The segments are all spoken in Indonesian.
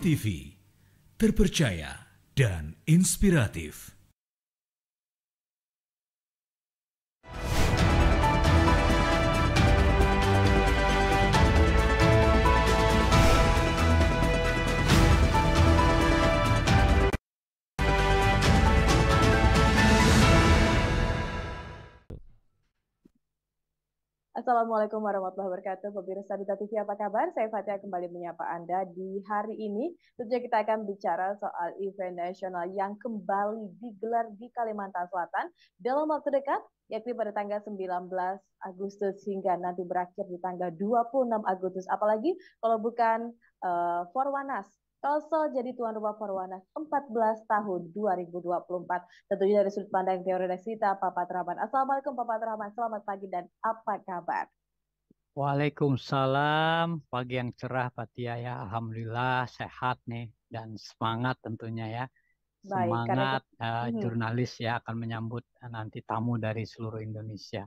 TV, terpercaya dan inspiratif. Assalamualaikum warahmatullahi wabarakatuh. Pemirsa Duta TV, apa kabar? Saya Fatia kembali menyapa Anda di hari ini. Tentunya kita akan bicara soal event nasional yang kembali digelar di Kalimantan Selatan dalam waktu dekat, yakni pada tanggal 19 Agustus hingga nanti berakhir di tanggal 26 Agustus. Apalagi kalau bukan Forwanas. Kalsel jadi tuan rumah Forwanas 14 tahun 2024. Tentunya dari sudut pandang teori kita, Pak Patraman. Assalamualaikum Pak Patraman, selamat pagi dan apa kabar? Waalaikumsalam, pagi yang cerah Pak Tia ya. Alhamdulillah sehat nih dan semangat tentunya ya. Baik, karena Semangat jurnalis ya akan menyambut nanti tamu dari seluruh Indonesia.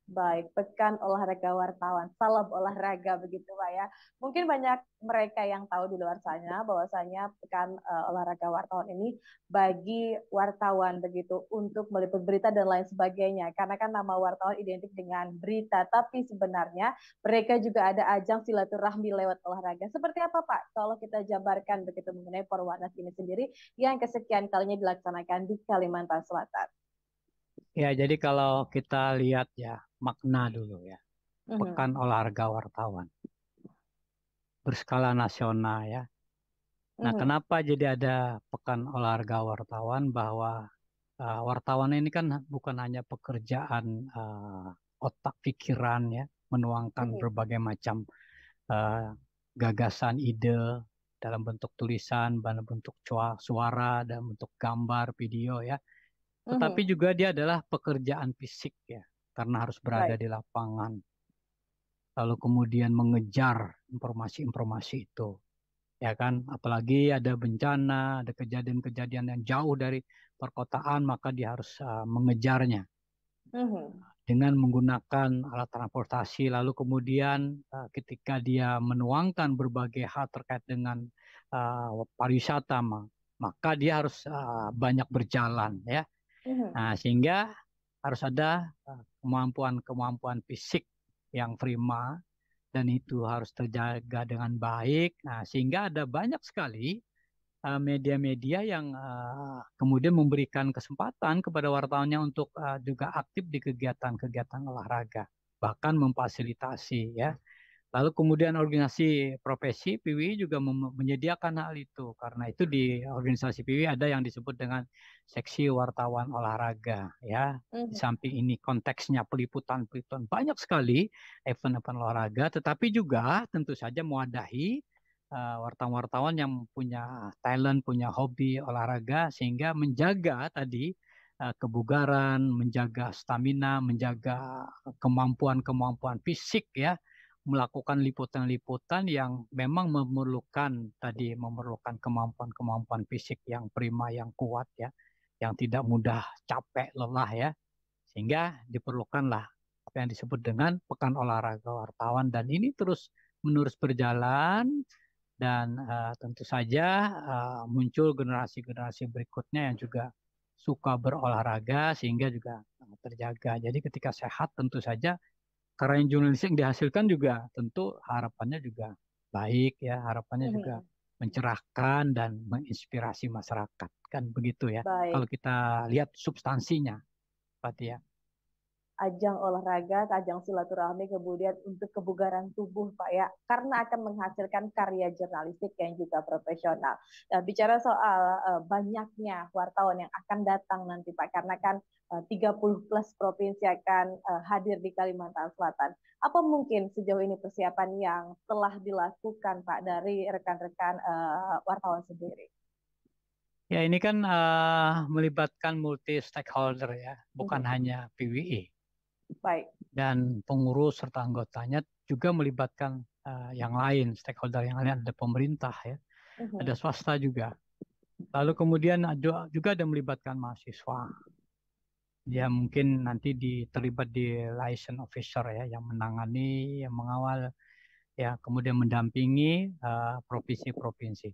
Baik, Pekan Olahraga Wartawan, salam olahraga begitu Pak ya. Mungkin banyak mereka yang tahu di luar sana bahwasanya Pekan Olahraga Wartawan ini bagi wartawan begitu untuk meliput berita dan lain sebagainya. Karena kan nama wartawan identik dengan berita, tapi sebenarnya mereka juga ada ajang silaturahmi lewat olahraga. Seperti apa Pak? Kalau kita jabarkan begitu mengenai Forwanas ini sendiri yang kesekian kalinya dilaksanakan di Kalimantan Selatan. Ya, jadi kalau kita lihat ya makna dulu ya. Pekan Olahraga Wartawan berskala nasional ya. Nah, kenapa jadi ada Pekan Olahraga Wartawan? Bahwa wartawan ini kan bukan hanya pekerjaan otak pikiran ya, menuangkan berbagai macam gagasan, ide dalam bentuk tulisan, dalam bentuk suara, dalam bentuk gambar, video ya. Tetapi juga dia adalah pekerjaan fisik ya, karena harus berada di lapangan. Lalu kemudian mengejar informasi-informasi itu. Ya kan, apalagi ada bencana, ada kejadian-kejadian yang jauh dari perkotaan, maka dia harus mengejarnya dengan menggunakan alat transportasi. Lalu kemudian ketika dia menuangkan berbagai hal terkait dengan pariwisata, maka dia harus banyak berjalan ya. Nah, sehingga harus ada kemampuan-kemampuan fisik yang prima dan itu harus terjaga dengan baik. Nah, sehingga ada banyak sekali media-media yang kemudian memberikan kesempatan kepada wartawannya untuk juga aktif di kegiatan-kegiatan olahraga, bahkan memfasilitasi ya. Lalu kemudian organisasi profesi PWI juga menyediakan hal itu. Karena itu di organisasi PWI ada yang disebut dengan seksi wartawan olahraga ya. Di samping ini konteksnya peliputan-peliputan banyak sekali event-event olahraga, tetapi juga tentu saja mewadahi wartawan-wartawan yang punya talent, punya hobi olahraga sehingga menjaga tadi kebugaran, menjaga stamina, menjaga kemampuan-kemampuan fisik ya, melakukan liputan-liputan yang memang memerlukan kemampuan-kemampuan fisik yang prima, yang kuat ya, yang tidak mudah capek, lelah ya, sehingga diperlukanlah apa yang disebut dengan Pekan Olahraga Wartawan dan ini terus menerus berjalan dan tentu saja muncul generasi-generasi berikutnya yang juga suka berolahraga sehingga juga terjaga. Jadi ketika sehat tentu saja karya jurnalis yang dihasilkan juga tentu harapannya juga baik ya, harapannya juga mencerahkan dan menginspirasi masyarakat kan begitu ya. Kalau kita lihat substansinya, Pak Tia. Ajang olahraga, ajang silaturahmi, kemudian untuk kebugaran tubuh Pak ya, karena akan menghasilkan karya jurnalistik yang juga profesional. Nah, bicara soal banyaknya wartawan yang akan datang nanti Pak, karena kan 30 plus provinsi akan hadir di Kalimantan Selatan. Apa mungkin sejauh ini persiapan yang telah dilakukan Pak dari rekan-rekan wartawan sendiri? Ya ini kan melibatkan multi stakeholder ya, bukan hanya PWI. Baik. Dan pengurus serta anggotanya juga melibatkan yang lain, stakeholder yang lain, ada pemerintah ya, ada swasta juga. Lalu kemudian juga ada melibatkan mahasiswa. Dia mungkin nanti terlibat di liaison officer ya, yang menangani, yang mengawal, ya kemudian mendampingi provinsi-provinsi.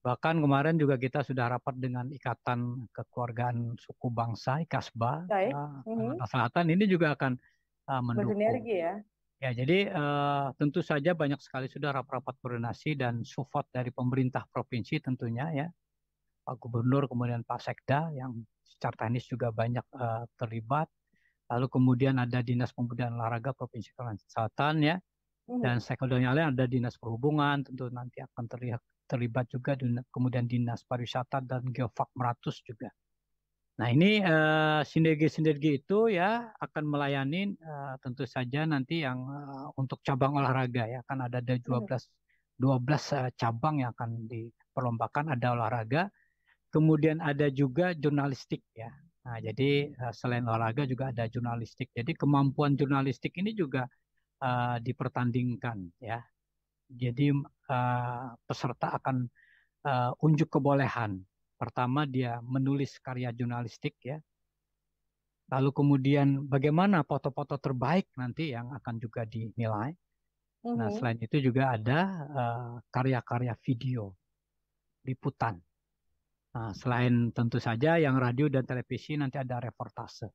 Bahkan kemarin juga kita sudah rapat dengan Ikatan Kekeluargaan Suku Bangsa IKASBA Baik. Kalimantan Selatan, ini juga akan mendukung. Bersinergi ya. Ya, jadi tentu saja banyak sekali sudah rapat-rapat koordinasi dan support dari pemerintah provinsi tentunya ya, Pak Gubernur, kemudian Pak Sekda yang secara teknis juga banyak terlibat. Lalu kemudian ada Dinas Pemuda dan Olahraga Provinsi Kalimantan Selatan ya, dan stakeholder-nya lain ada Dinas Perhubungan, tentu nanti akan terlibat juga, kemudian Dinas Pariwisata dan Geofak Meratus juga. Nah ini sinergi-sinergi itu ya akan melayani tentu saja nanti yang untuk cabang olahraga ya, kan ada 12 cabang yang akan diperlombakan, ada olahraga, kemudian ada juga jurnalistik ya. Nah jadi selain olahraga juga ada jurnalistik. Jadi kemampuan jurnalistik ini juga dipertandingkan ya. Jadi peserta akan unjuk kebolehan. Pertama dia menulis karya jurnalistik ya. Lalu kemudian bagaimana foto-foto terbaik nanti yang akan juga dinilai. Nah selain itu juga ada karya-karya video, liputan. Nah selain tentu saja yang radio dan televisi nanti ada reportase.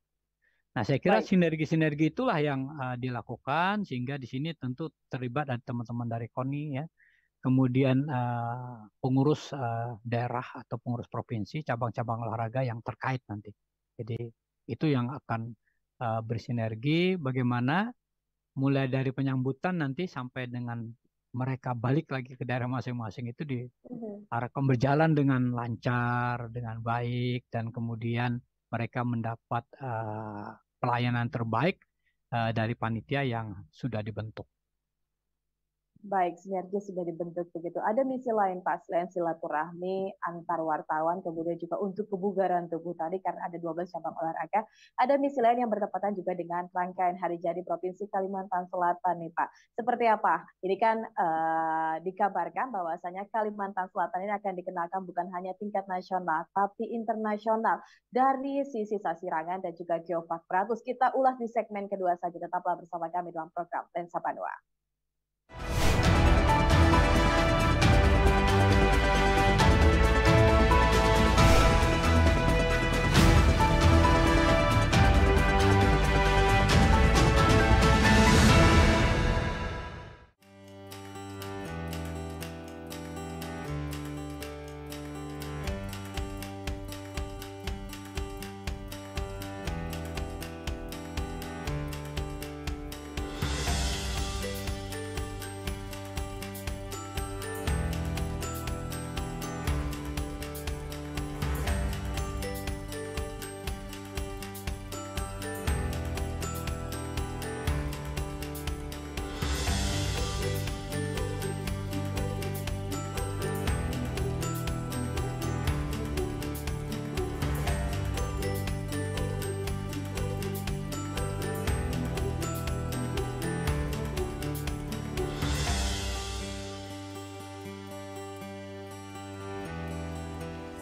Nah, saya kira sinergi-sinergi itulah yang dilakukan sehingga di sini tentu terlibat ada teman-teman dari KONI ya, kemudian pengurus daerah atau pengurus provinsi, cabang-cabang olahraga yang terkait nanti. Jadi itu yang akan bersinergi bagaimana mulai dari penyambutan nanti sampai dengan mereka balik lagi ke daerah masing-masing itu diharapkan berjalan dengan lancar, dengan baik, dan kemudian mereka mendapat pelayanan terbaik dari panitia yang sudah dibentuk. Baik, sinergi sudah dibentuk begitu. Ada misi lain Pak, selain silaturahmi antar wartawan, kemudian juga untuk kebugaran tubuh tadi karena ada 12 cabang olahraga. Ada misi lain yang bertepatan juga dengan rangkaian Hari Jadi Provinsi Kalimantan Selatan nih Pak. Seperti apa? Ini kan dikabarkan bahwasanya Kalimantan Selatan ini akan dikenalkan bukan hanya tingkat nasional, tapi internasional dari sisi Sasirangan dan juga Geofak Meratus. Kita ulas di segmen kedua saja. Tetaplah bersama kami dalam program Lensa Panua.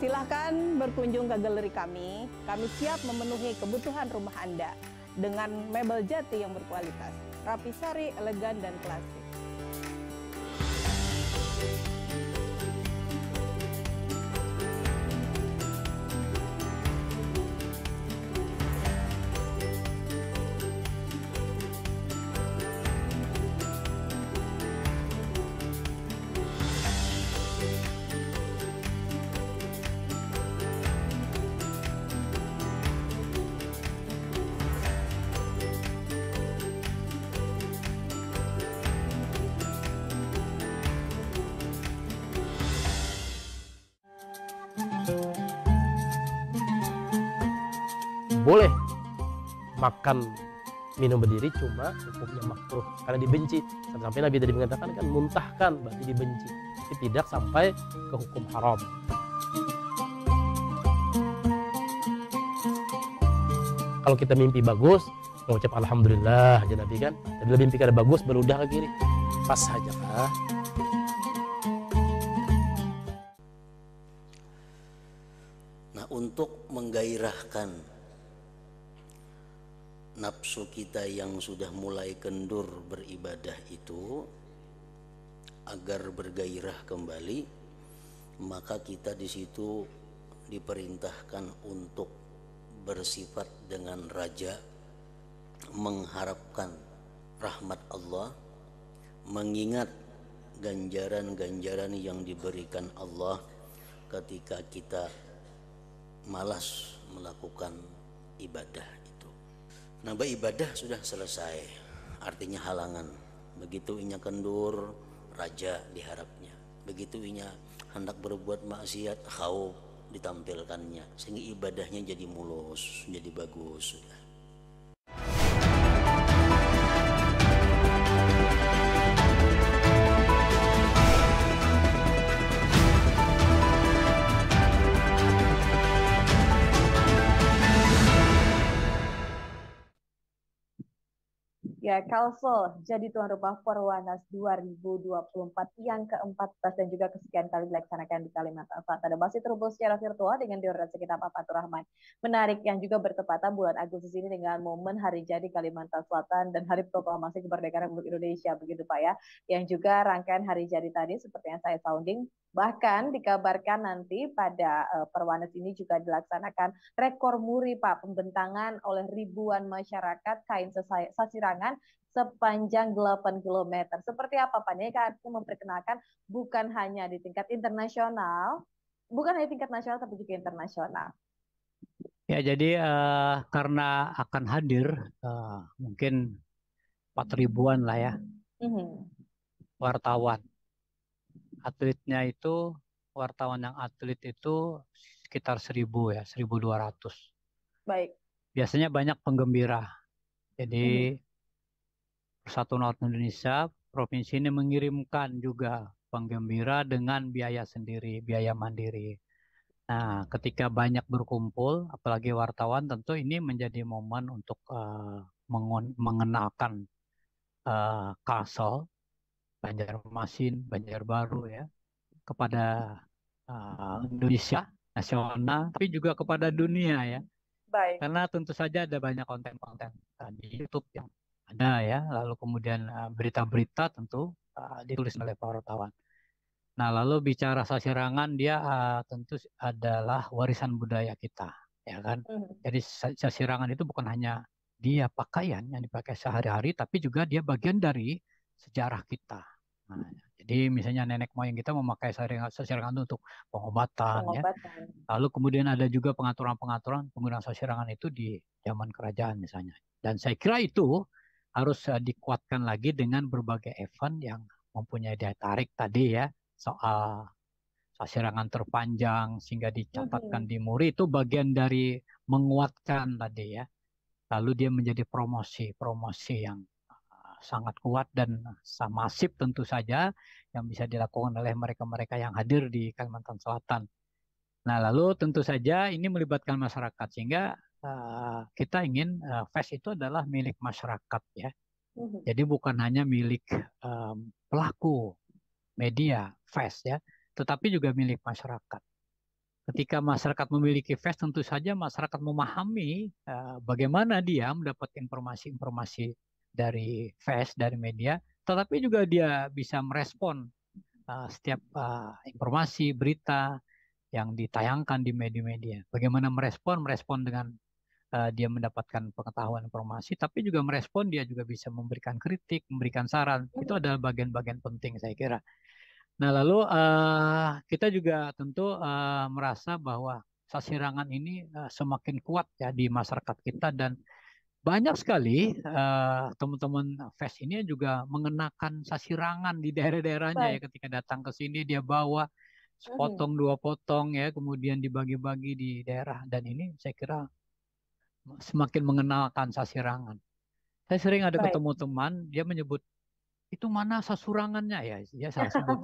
Silahkan berkunjung ke galeri kami. Kami siap memenuhi kebutuhan rumah Anda dengan mebel jati yang berkualitas, rapi sari, elegan, dan klasik. Boleh makan minum berdiri, cuma hukumnya makruh karena dibenci. Sampai Nabi tadi mengatakan kan muntahkan berarti dibenci, tapi tidak sampai ke hukum haram. Kalau kita mimpi bagus, mengucap alhamdulillah aja Nabi kan. Tapi mimpi kada bagus berudah ke kiri, pas saja kah? Nah, untuk menggairahkan nafsu kita yang sudah mulai kendur beribadah itu agar bergairah kembali, maka kita di situ diperintahkan untuk bersifat dengan raja, mengharapkan rahmat Allah, mengingat ganjaran-ganjaran yang diberikan Allah ketika kita malas melakukan ibadah itu. Nah, ibadah sudah selesai, artinya halangan. Begitu inya kendur, raja diharapnya. Begitu inya hendak berbuat maksiat, khauf ditampilkannya, sehingga ibadahnya jadi mulus, jadi bagus sudah. Ya, Kalsel jadi tuan rumah Perwanas 2024 yang ke-14 dan juga kesekian kali dilaksanakan di Kalimantan Selatan. Dan masih terhubung secara virtual dengan Diorasi kita Pak Fatur Rahman. Menarik yang juga bertepatan bulan Agustus ini dengan momen Hari Jadi Kalimantan Selatan dan Hari Proklamasi Kemerdekaan Republik Indonesia, begitu Pak ya. Yang juga rangkaian Hari Jadi tadi seperti yang saya sounding, bahkan dikabarkan nanti pada Perwanas ini juga dilaksanakan rekor muri Pak, pembentangan oleh ribuan masyarakat kain sasirangan sepanjang 8 km. Seperti apa Pak? Ini kan memperkenalkan bukan hanya di tingkat internasional, bukan hanya tingkat nasional tapi juga internasional. Ya, jadi karena akan hadir mungkin 4.000-an lah ya wartawan. Atletnya itu, wartawan yang atlet itu sekitar 1.000 ya, 1.200. Baik. Biasanya banyak penggembira. Jadi Persatuan Ormas Indonesia provinsi ini mengirimkan juga penggembira dengan biaya sendiri, biaya mandiri. Nah, ketika banyak berkumpul, apalagi wartawan, tentu ini menjadi momen untuk mengenalkan Kalsel, Banjarmasin, Banjarbaru ya, kepada Indonesia nasional, tapi juga kepada dunia ya. Baik. Karena tentu saja ada banyak konten-konten di YouTube yang ada ya, lalu kemudian berita-berita tentu ditulis oleh para wartawan. Nah, lalu bicara sasirangan, dia tentu adalah warisan budaya kita, ya kan? Jadi sasirangan itu bukan hanya dia pakaian yang dipakai sehari-hari, tapi juga dia bagian dari sejarah kita. Nah, jadi misalnya nenek moyang kita memakai sasirangan itu untuk pengobatan. Ya. Lalu kemudian ada juga pengaturan-pengaturan penggunaan sasirangan itu di zaman kerajaan misalnya. Dan saya kira itu harus dikuatkan lagi dengan berbagai event yang mempunyai daya tarik tadi ya, soal sasirangan terpanjang sehingga dicatatkan di muri, itu bagian dari menguatkan tadi ya. Lalu dia menjadi promosi yang sangat kuat dan masif tentu saja yang bisa dilakukan oleh mereka-mereka yang hadir di Kalimantan Selatan. Nah, lalu tentu saja ini melibatkan masyarakat sehingga kita ingin FES itu adalah milik masyarakat ya. Jadi bukan hanya milik pelaku media FES ya, tetapi juga milik masyarakat. Ketika masyarakat memiliki FES, tentu saja masyarakat memahami bagaimana dia mendapat informasi-informasi dari FES, dari media, tetapi juga dia bisa merespon setiap informasi, berita yang ditayangkan di media-media. Bagaimana merespon dengan dia mendapatkan pengetahuan informasi, tapi juga merespon, dia juga bisa memberikan kritik, memberikan saran. Itu adalah bagian-bagian penting saya kira. Nah, lalu kita juga tentu merasa bahwa sasirangan ini semakin kuat ya di masyarakat kita, dan banyak sekali teman-teman FES ini juga mengenakan sasirangan di daerah-daerahnya ya, ketika datang ke sini dia bawa sepotong dua potong ya, kemudian dibagi-bagi di daerah, dan ini saya kira semakin mengenalkan sasirangan. Saya sering ada ketemu teman, dia menyebut, itu mana sasurangannya ya, dia salah sebut.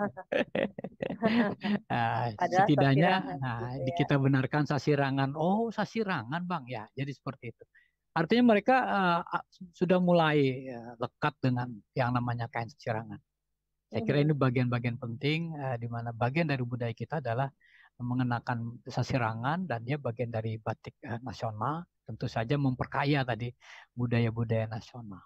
Setidaknya kita benarkan sasirangan. Oh, sasirangan Bang ya, jadi seperti itu. Artinya mereka sudah mulai lekat dengan yang namanya kain sasirangan. Saya kira ini bagian-bagian penting di mana bagian dari budaya kita adalah mengenakan sasirangan, dan dia bagian dari batik nasional, tentu saja memperkaya tadi budaya-budaya nasional.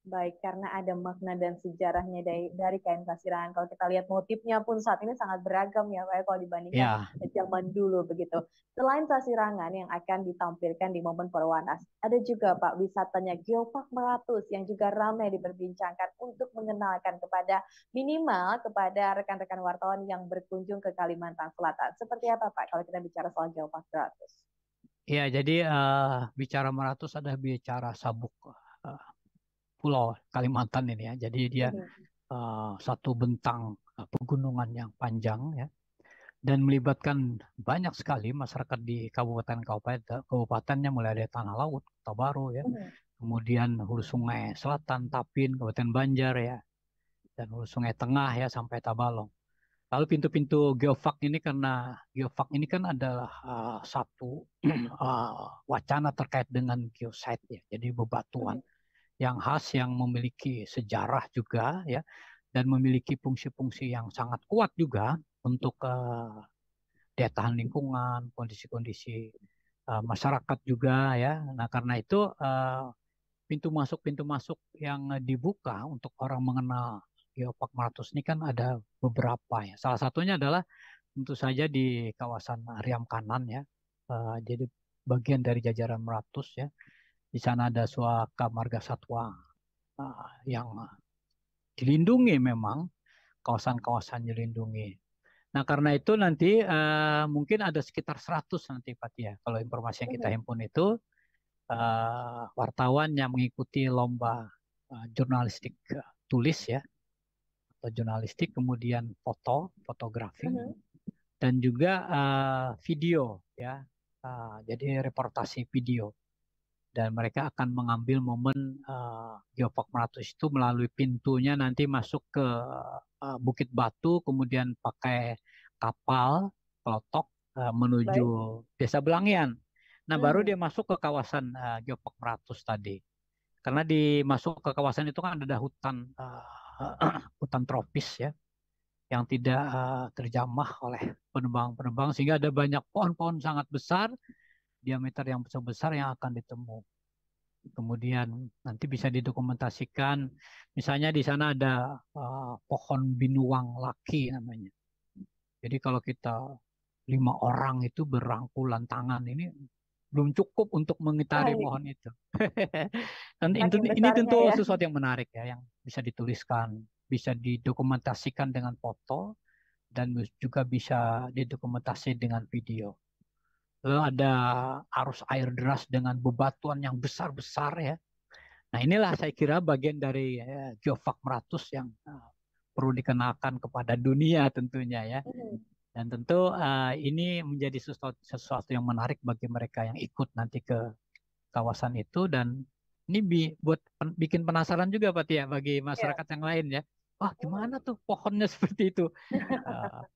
Baik, karena ada makna dan sejarahnya dari kain kasirangan. Kalau kita lihat motifnya pun saat ini sangat beragam ya Pak, kalau dibandingkan Ya, zaman dulu begitu. Selain kasirangan yang akan ditampilkan di momen Perwanas, ada juga Pak wisatanya Geopark Meratus yang juga ramai diperbincangkan untuk mengenalkan minimal kepada rekan-rekan wartawan yang berkunjung ke Kalimantan Selatan. Seperti apa Pak kalau kita bicara soal Geopark Meratus? ya, jadi bicara Meratus ada bicara sabuk eh, pulau Kalimantan ini ya. Jadi dia satu bentang pegunungan yang panjang ya, dan melibatkan banyak sekali masyarakat di kabupatennya, mulai dari Tanah Laut, Kota Baru ya, kemudian Hulu Sungai Selatan, Tapin, Kabupaten Banjar ya, dan Hulu Sungai Tengah ya sampai Tabalong. Lalu pintu-pintu geofak ini, karena geofak ini kan adalah satu wacana terkait dengan geosite ya, jadi bebatuan yang khas yang memiliki sejarah juga ya, dan memiliki fungsi-fungsi yang sangat kuat juga untuk daya tahan lingkungan, kondisi-kondisi masyarakat juga ya. Nah, karena itu pintu masuk yang dibuka untuk orang mengenal Geopark Meratus ini kan ada beberapa ya. Salah satunya adalah tentu saja di kawasan Riam Kanan ya. Jadi bagian dari jajaran Meratus ya. Di sana ada suaka marga satwa yang dilindungi, memang kawasan-kawasan dilindungi. Nah, karena itu nanti mungkin ada sekitar 100 nanti Pak Tia. Kalau informasi yang kita himpun itu wartawan yang mengikuti lomba jurnalistik tulis ya, atau jurnalistik, kemudian fotografi, dan juga video ya. Jadi reportasi video. Dan mereka akan mengambil momen Geopark Meratus itu melalui pintunya, nanti masuk ke Bukit Batu, kemudian pakai kapal pelotok menuju Desa Belangian. Nah, baru dia masuk ke kawasan Geopark Meratus tadi. Karena masuk ke kawasan itu kan ada hutan hutan tropis ya, yang tidak terjamah oleh penebang-penebang, sehingga ada banyak pohon-pohon sangat besar, diameter yang besar-besar yang akan ditemu. Kemudian nanti bisa didokumentasikan, misalnya di sana ada pohon binuang laki namanya. Jadi kalau kita 5 orang itu berangkulan tangan, ini belum cukup untuk mengitari pohon itu. Dan ini tentu sesuatu yang menarik ya, yang bisa dituliskan, bisa didokumentasikan dengan foto, dan juga bisa didokumentasi dengan video. Lalu ada arus air deras dengan bebatuan yang besar-besar ya. Nah, inilah saya kira bagian dari Geopark Meratus yang perlu dikenalkan kepada dunia tentunya ya. Dan tentu ini menjadi sesuatu yang menarik bagi mereka yang ikut nanti ke kawasan itu. Dan ini buat bikin penasaran juga Pak Tia bagi masyarakat yang lain ya. Wah, gimana tuh pohonnya seperti itu?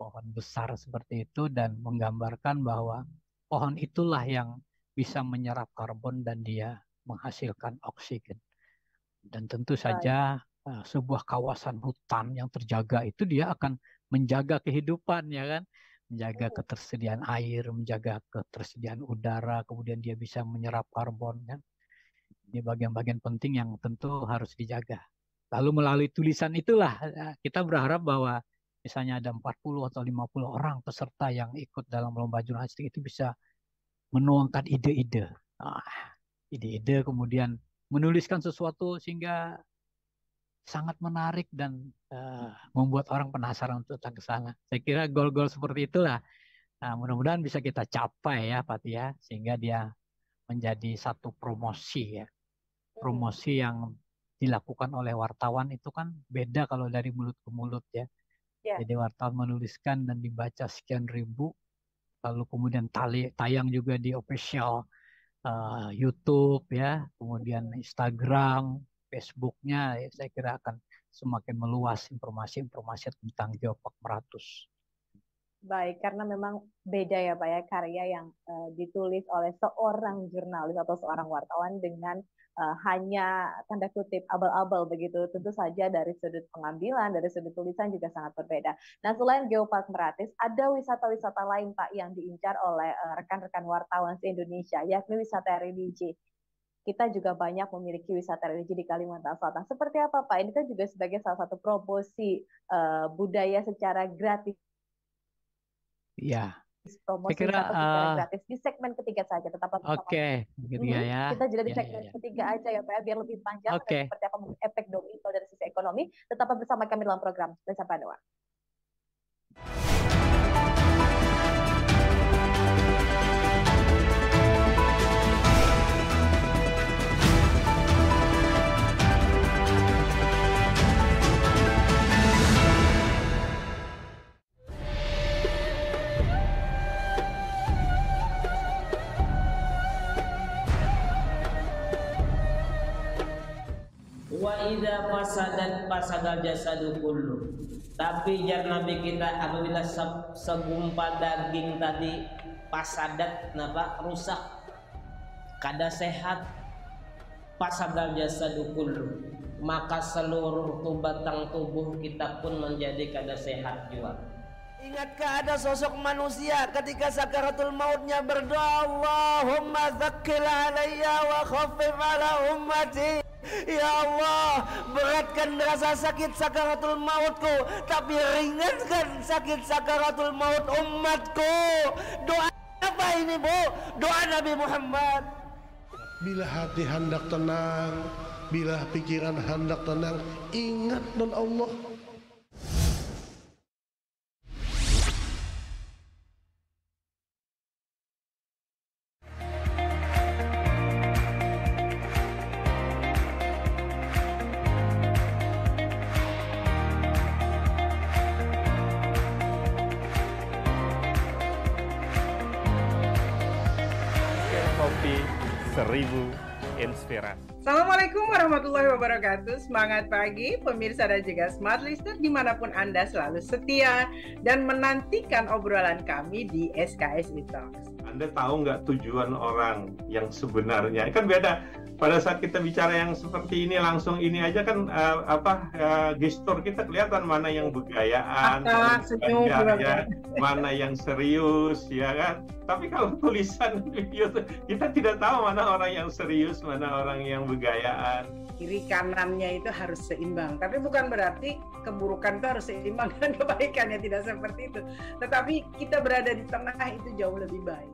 Pohon besar seperti itu, dan menggambarkan bahwa pohon itulah yang bisa menyerap karbon dan dia menghasilkan oksigen. Dan tentu saja sebuah kawasan hutan yang terjaga itu dia akan menjaga kehidupan ya kan, menjaga ketersediaan air, menjaga ketersediaan udara, kemudian dia bisa menyerap karbon kan. Ini bagian-bagian penting yang tentu harus dijaga. Lalu melalui tulisan itulah kita berharap bahwa misalnya ada 40 atau 50 orang peserta yang ikut dalam lomba jurnalistik itu bisa menuangkan ide-ide. Ide-ide, kemudian menuliskan sesuatu sehingga sangat menarik dan membuat orang penasaran untuk datang ke sana. Saya kira goal-goal seperti itulah. Nah, mudah-mudahan bisa kita capai ya Pak Tia, sehingga dia menjadi satu promosi ya. Promosi yang dilakukan oleh wartawan itu kan beda kalau dari mulut ke mulut ya. Jadi wartawan menuliskan dan dibaca sekian ribu, lalu kemudian tayang juga di official YouTube ya, kemudian Instagram, Facebooknya, ya, saya kira akan semakin meluas informasi-informasi tentang Geopark Meratus. Baik, karena memang beda ya Pak ya, karya yang ditulis oleh seorang jurnalis atau seorang wartawan dengan hanya tanda kutip abal-abal begitu. Tentu saja dari sudut pengambilan, dari sudut tulisan juga sangat berbeda. Nah, selain Geopark Meratus, ada wisata-wisata lain Pak yang diincar oleh rekan-rekan wartawan se-Indonesia, yakni wisata religi. kita juga banyak memiliki wisata religi di Kalimantan Selatan. Seperti apa Pak? Ini kan juga sebagai salah satu promosi budaya secara gratis. Ya, Promosi saya kira wisata secara gratis di segmen ketiga saja. Tetap bersama. oke, gitu ya. Kita jadi di Ya, segmen ya. ketiga aja ya Pak, biar lebih panjang dan Oke. seperti apa efek domino dari sisi ekonomi. Tetap bersama kami dalam program Desa Panua. Wa idza fasadal jasadu kullu. Tapi jar Nabi kita apabila segumpal daging tadi fasadat napa rusak kada sehat fasadal jasadu kullu, maka seluruh batang tubuh kita pun menjadi kada sehat juga. Ingatkah ada sosok manusia ketika sakaratul mautnya berdoa, Allahumma zakkil alayya wa khaffif ala ummati. Ya Allah, beratkan rasa sakit sakaratul mautku, tapi ringankan sakit sakaratul maut umatku. Doa apa ini Bu? Doa Nabi Muhammad. Bila hati hendak tenang, bila pikiran hendak tenang, ingat dan Allah. Kopi 1000 inspirasi. Assalamualaikum warahmatullahi wabarakatuh. Semangat pagi pemirsa dan juga smart listener dimanapun Anda selalu setia dan menantikan obrolan kami di SKSI Talks. Anda tahu nggak tujuan orang yang sebenarnya? Kan beda. Pada saat kita bicara yang seperti ini langsung ini aja kan gestur kita kelihatan mana yang bergayaan, mana yang serius, ya kan? Tapi kalau tulisan video kita tidak tahu mana orang yang serius, mana orang yang bergayaan. Kiri kanannya itu harus seimbang, tapi bukan berarti keburukan itu harus seimbang dengan kebaikannya, tidak seperti itu. Tetapi kita berada di tengah itu jauh lebih baik.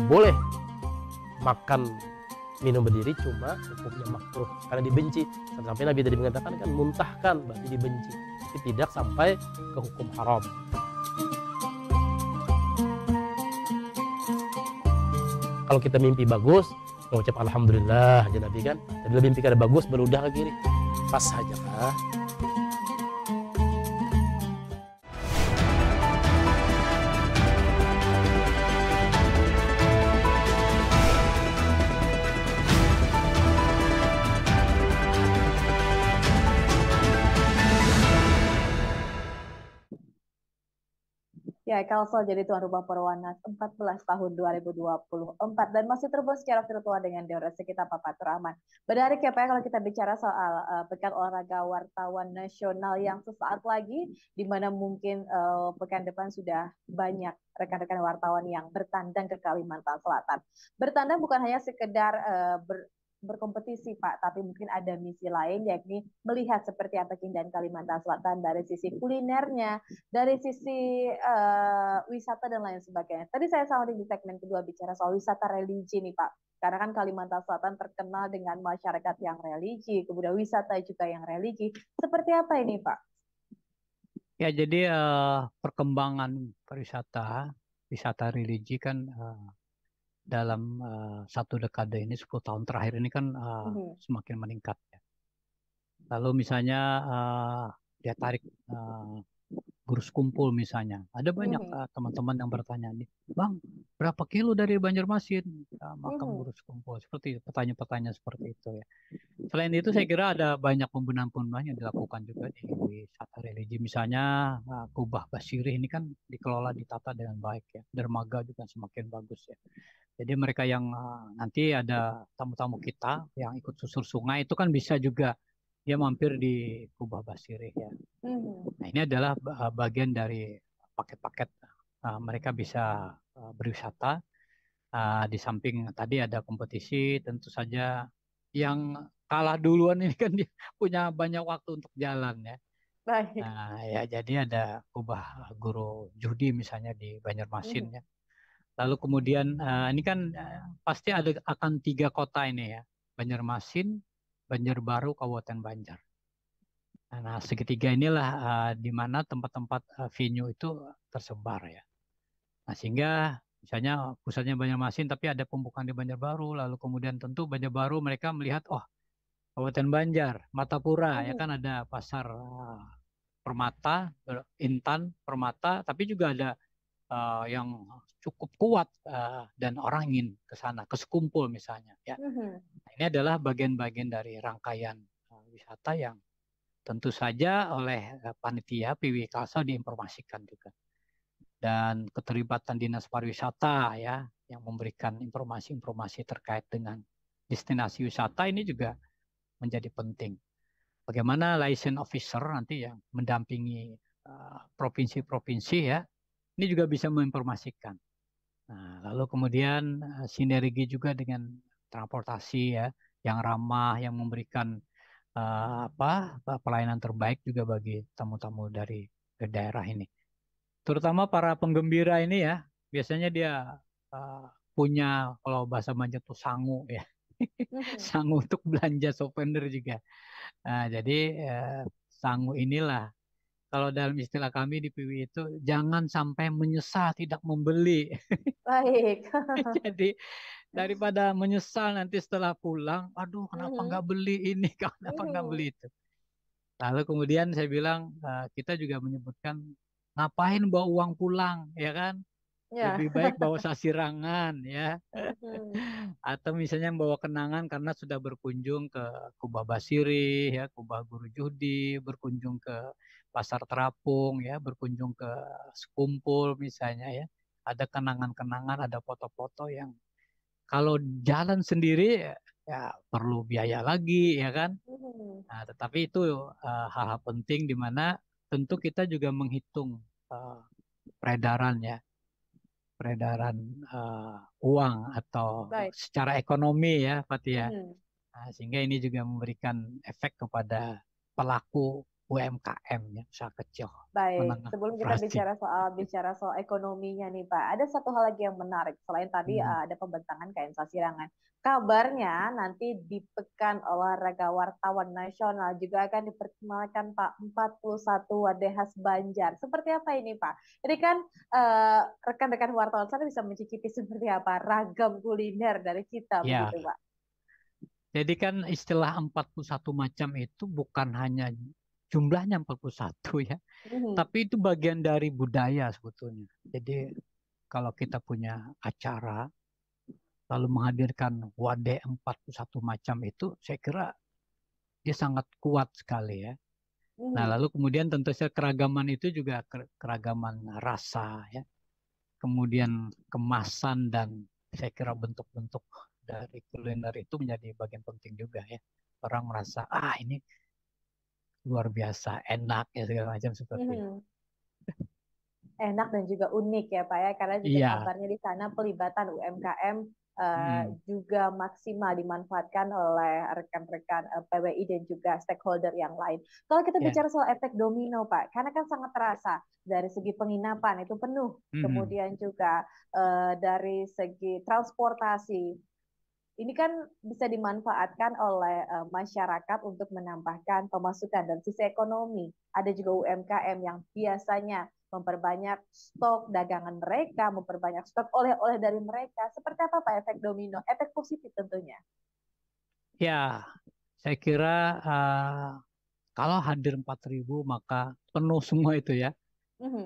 Boleh makan minum berdiri, cuma hukumnya makruh karena dibenci. Sampai Nabi tadi mengatakan kan muntahkan berarti dibenci, tapi tidak sampai ke hukum haram. Kalau kita mimpi bagus, mengucap alhamdulillah aja Nabi kan. Jadi mimpi kada bagus beludah ke kiri, pas saja kah? Ya, Kalsel jadi tuan rumah Perwanas 14 tahun 2024 dan masih terhubung secara virtual dengan Deorasi kita Pak Fatur Rahman. Menarik ya Pak, kalau kita bicara soal Pekan Olahraga Wartawan Nasional yang sesaat lagi, di mana mungkin pekan depan sudah banyak rekan-rekan wartawan yang bertandang ke Kalimantan Selatan. Bertandang bukan hanya sekedar berkompetisi Pak, tapi mungkin ada misi lain, yakni melihat seperti apa keindahan Kalimantan Selatan dari sisi kulinernya, dari sisi wisata dan lain sebagainya. Tadi saya sounding di segmen kedua bicara soal wisata religi nih Pak, karena kan Kalimantan Selatan terkenal dengan masyarakat yang religi, kemudian wisata juga yang religi. Seperti apa ini Pak? Ya, jadi perkembangan wisata religi kan dalam satu dekade ini, 10 tahun terakhir ini kan semakin meningkat ya. Lalu misalnya dia tarik Gurus Kumpul misalnya, ada banyak teman-teman yang bertanya nih, Bang, berapa kilo dari Banjarmasin makam Gurus Kumpul? Seperti pertanyaan-pertanyaan seperti itu ya. Selain itu saya kira ada banyak pembenahan-pembenahan yang dilakukan juga di wisata religi. Misalnya Kubah Basirih ini kan dikelola, ditata dengan baik ya. Dermaga juga semakin bagus ya. Jadi mereka yang nanti ada tamu-tamu kita yang ikut susur sungai itu kan bisa juga dia mampir di Kubah Basirih ya. Nah, ini adalah bagian dari paket-paket mereka bisa berwisata. Di samping tadi ada kompetisi, tentu saja yang kalah duluan ini kan dia punya banyak waktu untuk jalan ya. Baik. Nah, ya jadi ada Kubah Guru Judi misalnya di Banjarmasin ya. Lalu kemudian ini kan pasti akan 3 kota ini ya, Banjarmasin, Banjarbaru, Kabupaten Banjar. Nah, segitiga inilah di mana tempat-tempat venue itu tersebar ya. Nah, sehingga misalnya pusatnya Banjarmasin tapi ada pembukaan di Banjarbaru, lalu kemudian tentu Banjarbaru mereka melihat, oh Kabupaten Banjar, Martapura ya kan ada pasar Permata, Intan, Permata, tapi juga ada yang cukup kuat dan orang ingin ke sana, ke Sekumpul misalnya. Ya. Nah, ini adalah bagian-bagian dari rangkaian wisata yang tentu saja oleh panitia PW Kalsel diinformasikan juga. Dan keterlibatan Dinas Pariwisata ya, yang memberikan informasi-informasi terkait dengan destinasi wisata ini juga menjadi penting. Bagaimana license officer nanti yang mendampingi provinsi-provinsi ya, ini juga bisa menginformasikan. Nah, lalu kemudian sinergi juga dengan transportasi ya, yang ramah, yang memberikan pelayanan terbaik juga bagi tamu-tamu dari daerah ini. Terutama para penggembira ini ya, biasanya dia punya kalau bahasa Banjar tuh sangu ya, sangu untuk belanja souvenir juga. Nah, jadi sangu inilah. Kalau dalam istilah kami di PWI itu jangan sampai menyesal tidak membeli. Baik. Jadi daripada menyesal nanti setelah pulang, aduh kenapa nggak beli ini, kenapa nggak beli itu. Lalu kemudian saya bilang kita juga menyebutkan ngapain bawa uang pulang, ya kan? Ya. Lebih baik bawa sasirangan ya. Atau misalnya bawa kenangan karena sudah berkunjung ke Kubah Basirih ya, Kubah Guru Judi, berkunjung ke Pasar Terapung ya, berkunjung ke Sekumpul misalnya ya. Ada kenangan-kenangan, ada foto-foto yang kalau jalan sendiri ya perlu biaya lagi ya kan. Nah, tetapi itu hal-hal penting di mana tentu kita juga menghitung peredaran ya. Peredaran uang atau secara ekonomi ya Fatia. Nah, sehingga ini juga memberikan efek kepada pelaku UMKM ya, usaha kecil. Baik, sebelum kita bicara soal ekonominya nih Pak, ada satu hal lagi yang menarik selain tadi ada pembentangan KM Sasirangan. Kabarnya nanti di Pekan Olahraga Wartawan Nasional juga akan diperkenalkan Pak 41 wadah khas Banjar. Seperti apa ini Pak? Ini kan rekan-rekan wartawan sana bisa mencicipi seperti apa ragam kuliner dari kita begitu Pak. Jadi kan istilah 41 macam itu bukan hanya jumlahnya 41 ya, tapi itu bagian dari budaya sebetulnya. Jadi kalau kita punya acara lalu menghadirkan wadah 41 macam itu, saya kira dia sangat kuat sekali ya. Nah, lalu kemudian tentu saja keragaman itu juga keragaman rasa ya. Kemudian kemasan dan saya kira bentuk-bentuk dari kuliner itu menjadi bagian penting juga ya. Orang merasa ini luar biasa, enak ya segala macam seperti itu. Enak dan juga unik ya Pak ya, karena juga kabarnya di sana pelibatan UMKM juga maksimal dimanfaatkan oleh rekan-rekan PWI dan juga stakeholder yang lain. Kalau kita bicara soal efek domino Pak, karena kan sangat terasa dari segi penginapan itu penuh, kemudian juga dari segi transportasi, ini kan bisa dimanfaatkan oleh masyarakat untuk menambahkan pemasukan dan sisi ekonomi. Ada juga UMKM yang biasanya memperbanyak stok dagangan mereka, memperbanyak stok oleh-oleh dari mereka. Seperti apa Pak efek domino? Efek positif tentunya. Ya, saya kira kalau hadir 4.000 maka penuh semua itu ya.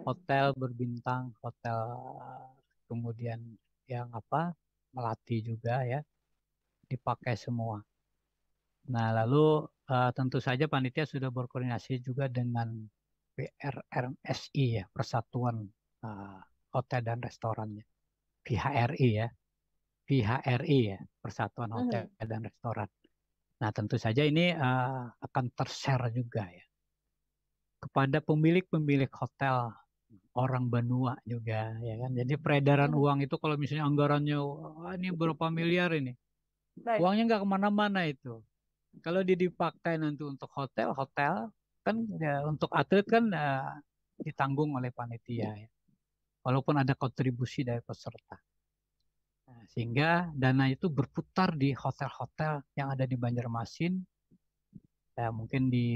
Hotel berbintang, hotel kemudian yang melati juga ya, dipakai semua. Nah, lalu tentu saja panitia sudah berkoordinasi juga dengan PRRSI ya, Persatuan Hotel dan Restoran ya. PHRI ya. PHRI ya, Persatuan Hotel dan Restoran. Nah, tentu saja ini akan ter-share juga ya kepada pemilik-pemilik hotel orang Banua juga ya kan. Jadi peredaran uang itu kalau misalnya anggarannya ini berapa miliar ini, uangnya nggak kemana-mana itu. Kalau dipakai nanti untuk hotel kan ya, untuk atlet kan ditanggung oleh panitia ya. Walaupun ada kontribusi dari peserta. Nah, sehingga dana itu berputar di hotel-hotel yang ada di Banjarmasin, ya, mungkin di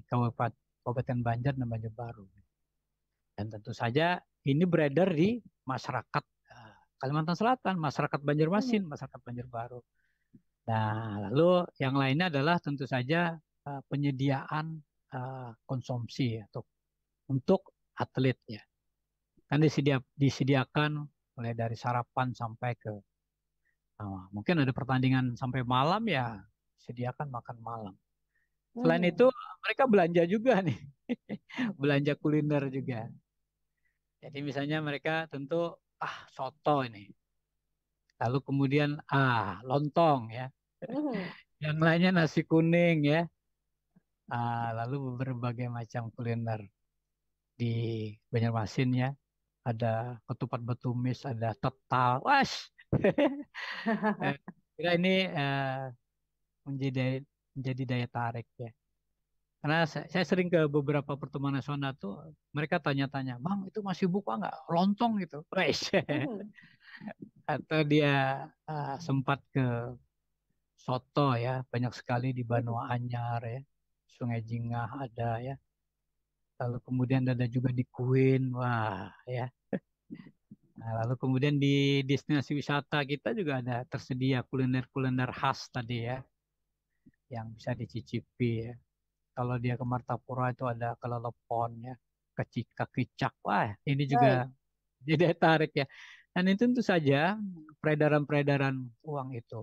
Kabupaten Banjar dan Banjarbaru. Dan tentu saja ini beredar di masyarakat Kalimantan Selatan, masyarakat Banjarmasin, masyarakat Banjarbaru. Nah, lalu yang lainnya adalah tentu saja penyediaan konsumsi untuk atlet ya. Kan disediakan mulai dari sarapan sampai ke mungkin ada pertandingan sampai malam ya, sediakan makan malam. Selain itu mereka belanja juga nih, belanja kuliner juga. Jadi misalnya mereka tentu soto ini, lalu kemudian lontong ya, yang lainnya nasi kuning ya, lalu berbagai macam kuliner di Banjarmasin ya. Ada ketupat betumis, ada tetal, kira ini menjadi daya tarik ya. Karena saya sering ke beberapa pertemuan nasional tuh, mereka tanya-tanya, Bang itu masih buka nggak lontong gitu, atau dia sempat ke soto ya, banyak sekali di Banua Anyar ya, Sungai Jingah ada ya. Lalu kemudian ada juga di Kuin, ya. Nah, lalu kemudian di destinasi wisata kita juga ada tersedia kuliner-kuliner khas tadi ya, yang bisa dicicipi ya. Kalau dia ke Martapura itu ada kelelepon ya, kecicak, ini juga jadi tarik ya. Dan itu tentu saja peredaran uang itu.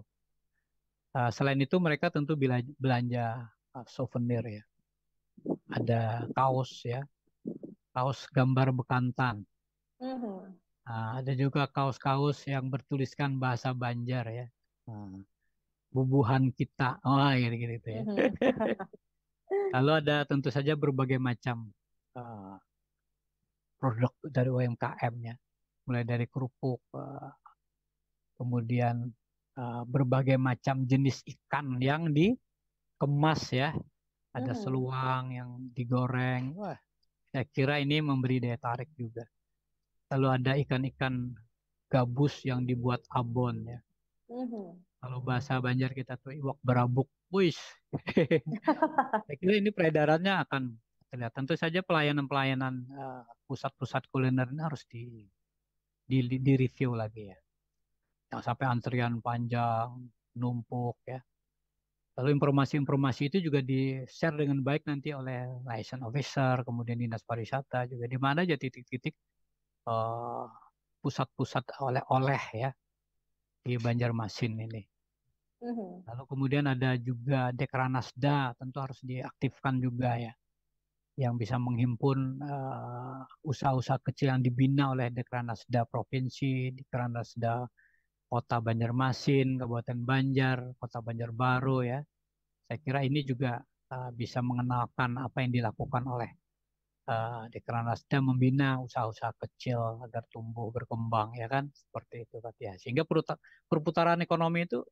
Selain itu mereka tentu belanja souvenir ya. Ada kaos ya, kaos gambar bekantan. Ada juga kaos-kaos yang bertuliskan bahasa Banjar ya, bubuhan kita, gitu ya. Lalu ada tentu saja berbagai macam produk dari UMKM-nya, mulai dari kerupuk, kemudian berbagai macam jenis ikan yang dikemas ya. Ada seluang yang digoreng. Saya kira ini memberi daya tarik juga. Lalu ada ikan-ikan gabus yang dibuat abon ya. Kalau bahasa Banjar kita tuh iwak berabuk. Saya kira ini peredarannya akan terlihat. Tentu saja pelayanan-pelayanan pusat-pusat kuliner ini harus di-review lagi ya. Yang sampai antrian panjang, numpuk ya. Lalu informasi-informasi itu juga di-share dengan baik nanti oleh liaison officer, kemudian dinas pariwisata juga, di mana aja titik-titik pusat-pusat oleh-oleh ya di Banjarmasin ini. Lalu kemudian ada juga Dekranasda, tentu harus diaktifkan juga ya, yang bisa menghimpun usaha-usaha kecil yang dibina oleh Dekranasda Provinsi, Dekranasda Kota Banjarmasin, Kabupaten Banjar, Kota Banjarbaru ya. Saya kira ini juga bisa mengenalkan apa yang dilakukan oleh Dekranasda membina usaha-usaha kecil agar tumbuh berkembang ya kan, seperti itu Pak ya. Sehingga perputaran ekonomi itu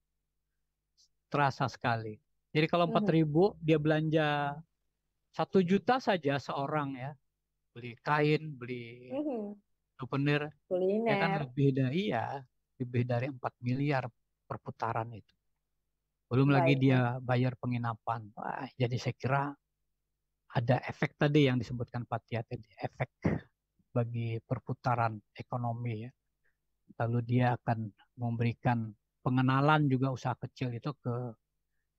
terasa sekali. Jadi kalau 4.000 dia belanja 1 juta saja seorang ya, beli kain, beli souvenir, ya kan lebih dari 4 miliar perputaran itu. Belum lagi dia bayar penginapan. Jadi saya kira ada efek tadi yang disebutkan Pak Tia tadi, efek bagi perputaran ekonomi ya. Lalu dia akan memberikan pengenalan juga usaha kecil itu ke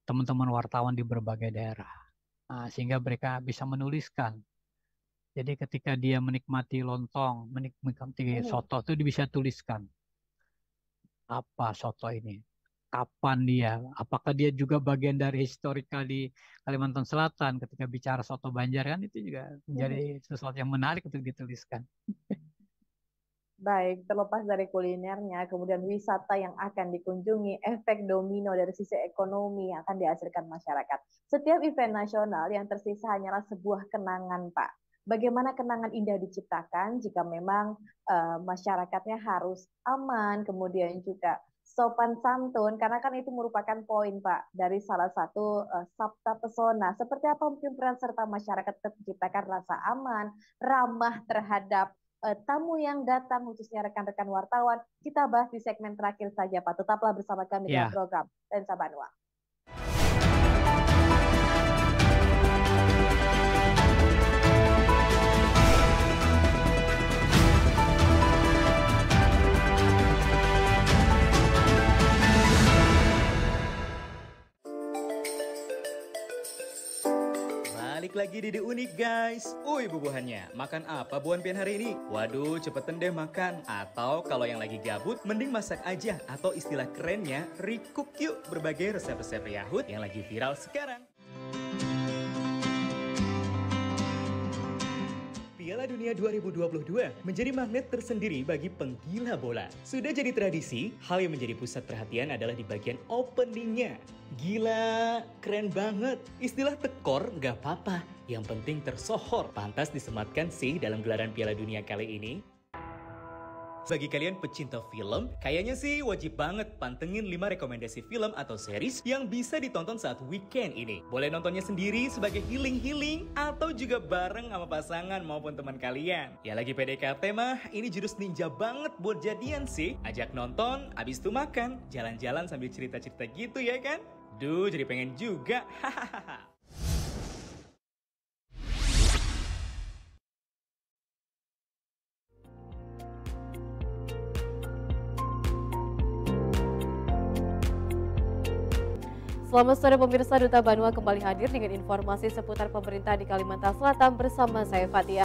teman-teman wartawan di berbagai daerah. Sehingga mereka bisa menuliskan. Jadi ketika dia menikmati lontong, menikmati soto itu dia bisa tuliskan. Apa soto ini? Kapan dia? Apakah dia juga bagian dari historical di Kalimantan Selatan? Ketika bicara soto Banjar kan itu juga menjadi sesuatu yang menarik untuk dituliskan. Baik, terlepas dari kulinernya, kemudian wisata yang akan dikunjungi, efek domino dari sisi ekonomi yang akan dihasilkan masyarakat. Setiap event nasional yang tersisa hanyalah sebuah kenangan, Pak. Bagaimana kenangan indah diciptakan jika memang masyarakatnya harus aman, kemudian juga sopan santun, karena kan itu merupakan poin, Pak, dari salah satu sabta pesona. Seperti apa mungkin peran serta masyarakat menciptakan rasa aman, ramah terhadap tamu yang datang, khususnya rekan-rekan wartawan. Kita bahas di segmen terakhir saja, Pak. Tetaplah bersama kami dalam program Lensa Banua. Balik lagi di The Unik guys. Bubuhannya, makan apa buan pian hari ini? Waduh, cepetan deh makan. Atau kalau yang lagi gabut, mending masak aja. Atau istilah kerennya, recook yuk berbagai resep-resep Yahud yang lagi viral sekarang. Piala Dunia 2022 menjadi magnet tersendiri bagi penggila bola. Sudah jadi tradisi, hal yang menjadi pusat perhatian adalah di bagian openingnya. Gila, keren banget. Istilah tekor nggak apa-apa, yang penting tersohor. Pantas disematkan sih dalam gelaran Piala Dunia kali ini. Bagi kalian pecinta film, kayaknya sih wajib banget pantengin 5 rekomendasi film atau series yang bisa ditonton saat weekend ini. Boleh nontonnya sendiri sebagai healing-healing atau juga bareng sama pasangan maupun teman kalian. Ya lagi PDKT mah, ini jurus ninja banget buat jadian sih. Ajak nonton, abis itu makan, jalan-jalan sambil cerita-cerita gitu ya kan? Duh, jadi pengen juga. Hahaha. Selamat sore pemirsa, Duta Banua kembali hadir dengan informasi seputar pemerintah di Kalimantan Selatan bersama saya Fatia.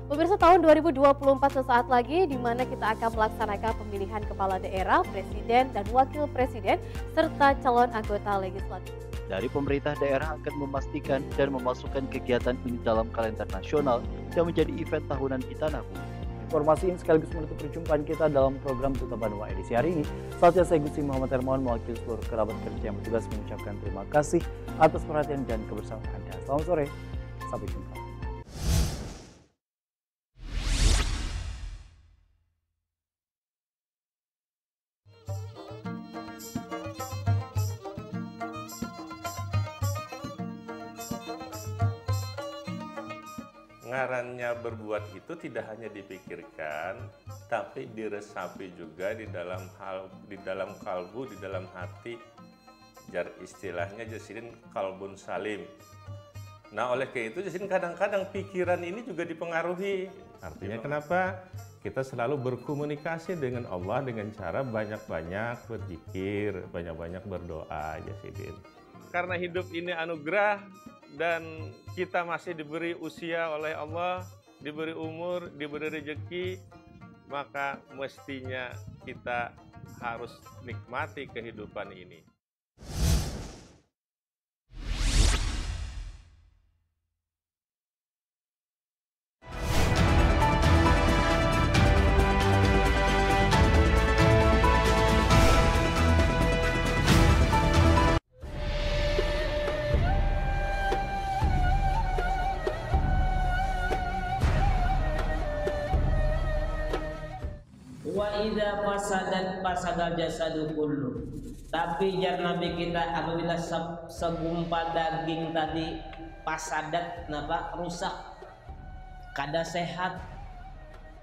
Pemirsa, tahun 2024 sesaat lagi di mana kita akan melaksanakan pemilihan kepala daerah, presiden dan wakil presiden serta calon anggota legislatif. Dari pemerintah daerah akan memastikan dan memasukkan kegiatan ini dalam kalender nasional yang menjadi event tahunan di tanah bumi. Informasi ini sekaligus menutup perjumpaan kita dalam program Duta Banua edisi hari ini. Saatnya saya Gusti Muhammad Hermawan mewakili seluruh kerabat kerja yang bertugas mengucapkan terima kasih atas perhatian dan kebersamaan Anda. Selamat sore, sampai jumpa. Ngarannya berbuat itu tidak hanya dipikirkan, tapi diresapi juga di dalam kalbu, di dalam hati. Jar istilahnya jasidin kalbun salim. Nah oleh karena itu jasidin kadang-kadang pikiran ini juga dipengaruhi. Artinya kenapa? Kita selalu berkomunikasi dengan Allah dengan cara banyak-banyak berzikir, banyak-banyak berdoa jasidin. Karena hidup ini anugerah, dan kita masih diberi usia oleh Allah, diberi umur, diberi rezeki, maka mestinya kita harus nikmati kehidupan ini. Wa idza fasadal jasadu kullu. Tapi jar Nabi kita apabila segumpal daging tadi pasadat rusak kada sehat,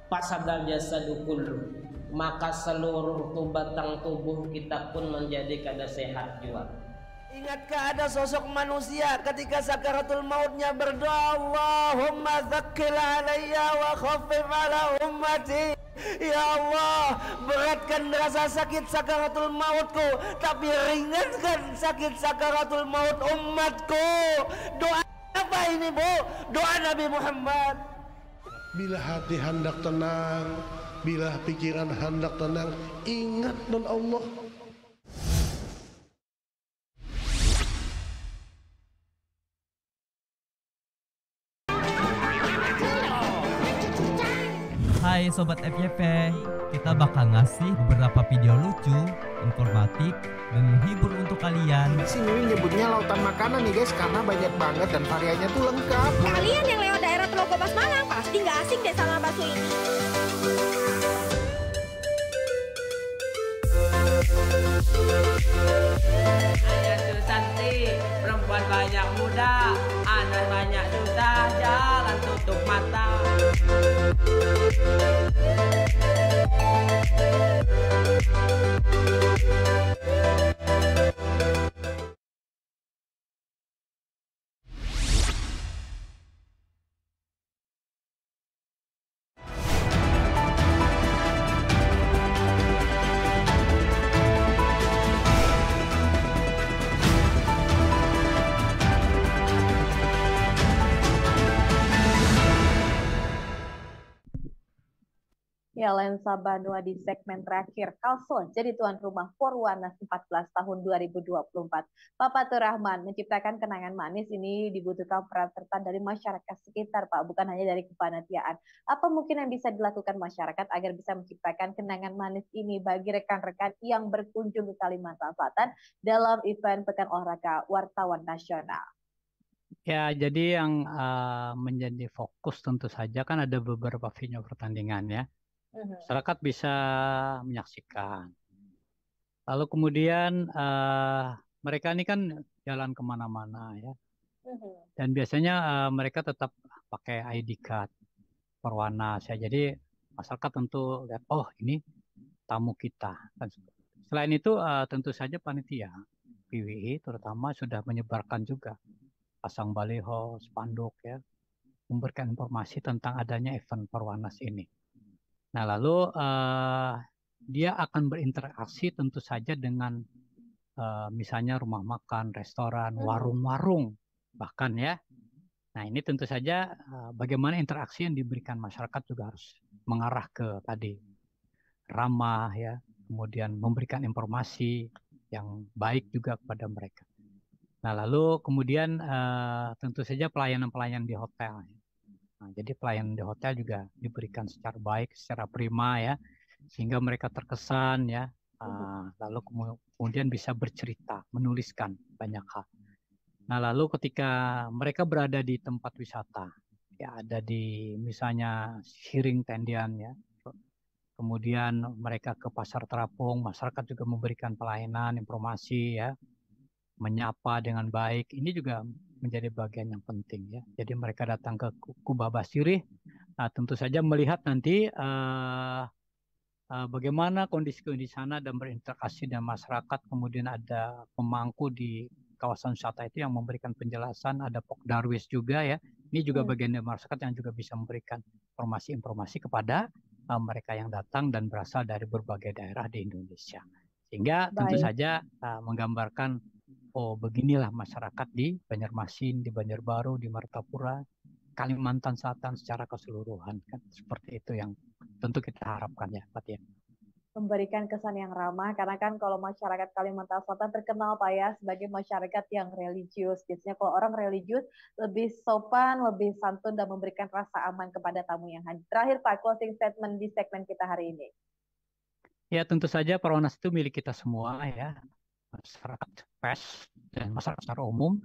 fasadal jasadu kullu, maka seluruh batang tubuh kita pun menjadi kada sehat juga. Ingatkah ada sosok manusia ketika sakaratul mautnya berdoa, Allahumma tsaqqil alayya wa khaffif ala ummati. Ya Allah, beratkan rasa sakit sakaratul mautku, tapi ringankan sakit sakaratul maut umatku. Doa apa ini, Bu? Doa Nabi Muhammad. Bila hati hendak tenang, bila pikiran hendak tenang, ingat non Allah. Hai Sobat FYP, kita bakal ngasih beberapa video lucu, informatif, dan menghibur untuk kalian. Di sini nyebutnya lautan makanan nih guys, karena banyak banget dan variannya tuh lengkap. Kalian yang lewat daerah Telogomas Malang pasti nggak asing deh sama bakso ini. Ada Susanti, perempuan banyak muda, anak banyak duda, jalan tutup mata. Ya, Lensa Banua di segmen terakhir. Kalsel jadi tuan rumah Porwanas 14 tahun 2024. Pak Fatur Rahman, menciptakan kenangan manis ini dibutuhkan peran serta dari masyarakat sekitar, Pak, bukan hanya dari kepanitiaan. Apa mungkin yang bisa dilakukan masyarakat agar bisa menciptakan kenangan manis ini bagi rekan-rekan yang berkunjung ke Kalimantan Selatan dalam event Pekan Olahraga Wartawan Nasional? Ya, jadi yang menjadi fokus tentu saja kan ada beberapa venue pertandingan ya. Masyarakat bisa menyaksikan. Lalu kemudian mereka ini kan jalan kemana-mana ya. Dan biasanya mereka tetap pakai ID card Perwanas ya. Jadi masyarakat tentu lihat, oh ini tamu kita. Selain itu tentu saja panitia PWI terutama sudah menyebarkan juga, pasang baliho, spanduk ya, memberikan informasi tentang adanya event Perwanas ini. Nah, lalu dia akan berinteraksi tentu saja dengan misalnya rumah makan, restoran, warung-warung bahkan ya. Nah, ini tentu saja bagaimana interaksi yang diberikan masyarakat juga harus mengarah ke tadi ramah ya, kemudian memberikan informasi yang baik juga kepada mereka. Nah, lalu kemudian tentu saja pelayanan-pelayanan di hotel. Nah, jadi pelayanan di hotel juga diberikan secara baik, secara prima ya, sehingga mereka terkesan ya, lalu kemudian bisa bercerita, menuliskan banyak hal. Nah, lalu ketika mereka berada di tempat wisata, ya ada di misalnya Siring Tendian ya, kemudian mereka ke Pasar Terapung, masyarakat juga memberikan pelayanan, informasi ya, menyapa dengan baik, ini juga menjadi bagian yang penting ya. Jadi mereka datang ke Kubah Basirih, nah tentu saja melihat nanti bagaimana kondisi di sana dan berinteraksi dengan masyarakat. Kemudian ada pemangku di kawasan wisata itu yang memberikan penjelasan, ada Pok Darwis juga ya. Ini juga bagian dari masyarakat yang juga bisa memberikan informasi-informasi kepada mereka yang datang dan berasal dari berbagai daerah di Indonesia. Sehingga tentu saja menggambarkan, oh beginilah masyarakat di Banjarmasin, di Banjarbaru, di Martapura, Kalimantan Selatan secara keseluruhan kan, seperti itu yang tentu kita harapkan ya, Pak ya. Memberikan kesan yang ramah, karena kan kalau masyarakat Kalimantan Selatan terkenal Pak ya sebagai masyarakat yang religius. Biasanya kalau orang religius lebih sopan, lebih santun dan memberikan rasa aman kepada tamu yang hadir. Terakhir Pak, closing statement di segmen kita hari ini. Ya tentu saja Perwanas itu milik kita semua ya, masyarakat pers dan masyarakat secara umum,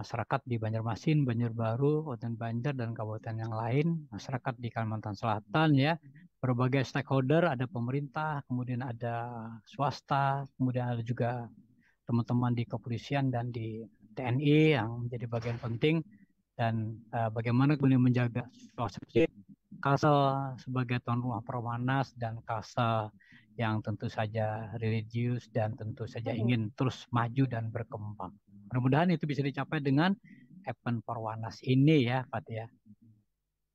masyarakat di Banjarmasin, Banjarbaru, Kabupaten Banjar dan kabupaten yang lain, masyarakat di Kalimantan Selatan ya, berbagai stakeholder, ada pemerintah, kemudian ada swasta, kemudian ada juga teman-teman di kepolisian dan di TNI yang menjadi bagian penting, dan bagaimana kemudian menjaga suasana Kalsel sebagai tuan rumah Perwanas dan Kalsel yang tentu saja religius dan tentu saja ingin terus maju dan berkembang. Mudah-mudahan itu bisa dicapai dengan event Perwanas ini ya, Pak ya.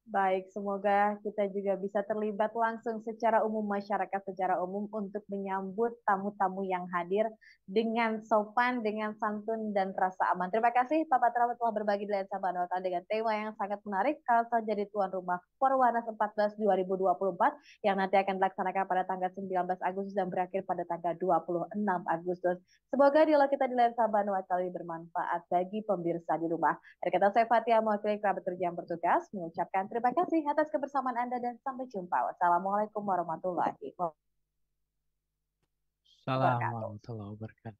Baik, semoga kita juga bisa terlibat langsung secara umum, masyarakat secara umum, untuk menyambut tamu-tamu yang hadir dengan sopan, dengan santun, dan rasa aman. Terima kasih Pak Patra telah berbagi di Lensa Banota dengan tema yang sangat menarik, Kalsa jadi tuan rumah Forwanas 14 2024 yang nanti akan dilaksanakan pada tanggal 19 Agustus dan berakhir pada tanggal 26 Agustus. Semoga dialog kita di Lensa Banota kali ini bermanfaat bagi pemirsa di rumah. Dari kata saya Fatia, mewakili kerabat kerja yang bertugas, mengucapkan terima kasih atas kebersamaan Anda dan sampai jumpa. Wassalamualaikum warahmatullahi wabarakatuh. Assalamualaikum warahmatullahi wabarakatuh.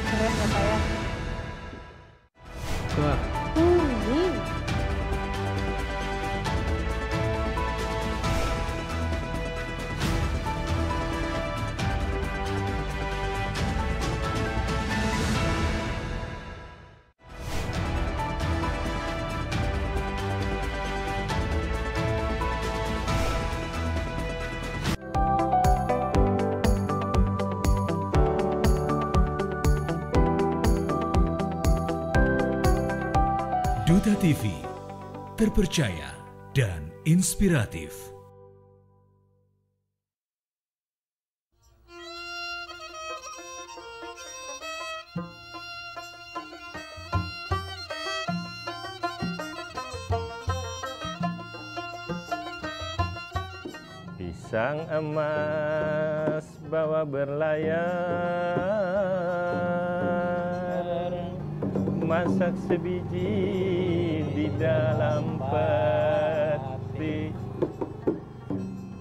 Keren ya Pak ya. Wah. Duta TV, terpercaya dan inspiratif. Pisang emas bawa berlayar, masak sebiji di dalam peti.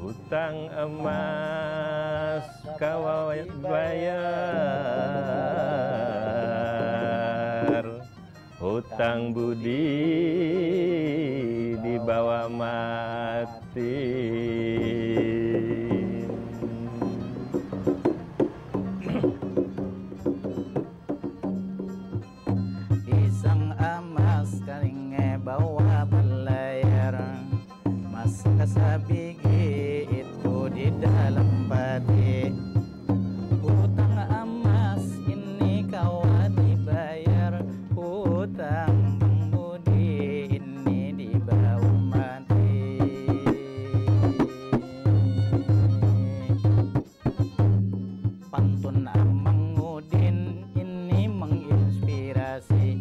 Hutang emas kau bayar, hutang budi dibawa mati. Sabigi itu di dalam peti. Hutang emas ini kau dibayar, hutang budi ini dibawa mati. Pantun Amang Udin ini menginspirasi.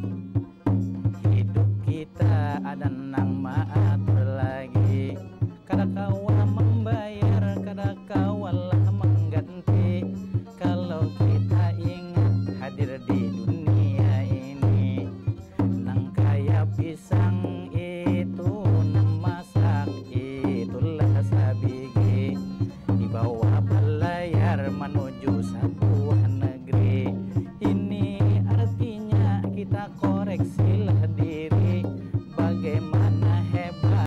Hidup kita ada nang maatur lagi. Kadakawa membayar, kadakawalah mengganti. Kalau kita ingat hadir di dunia